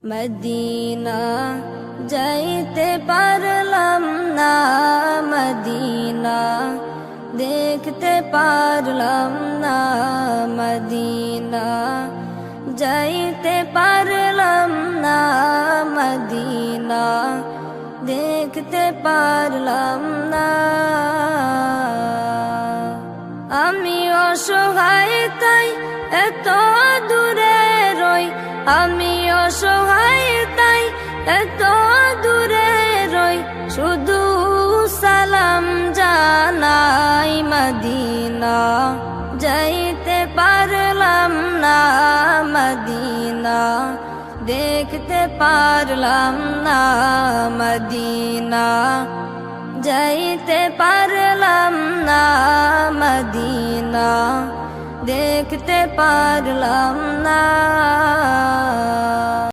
Medina যাইতে পারলাম না, মদিনা দেখতে পারলাম না, মদিনা যাইতে পারলাম না, মদিনা দেখতে পারলাম না। আমি অসহায় তাই এত দূরে রই, আমি অসহায় তাই এত দূরে রই, শুধু সালাম জানাই, মদিনা যাইতে পারলাম না, মদিনা দেখতে পারলাম না, মদিনা যাইতে পারলাম না, মদিনা দেখতে পারলাম না।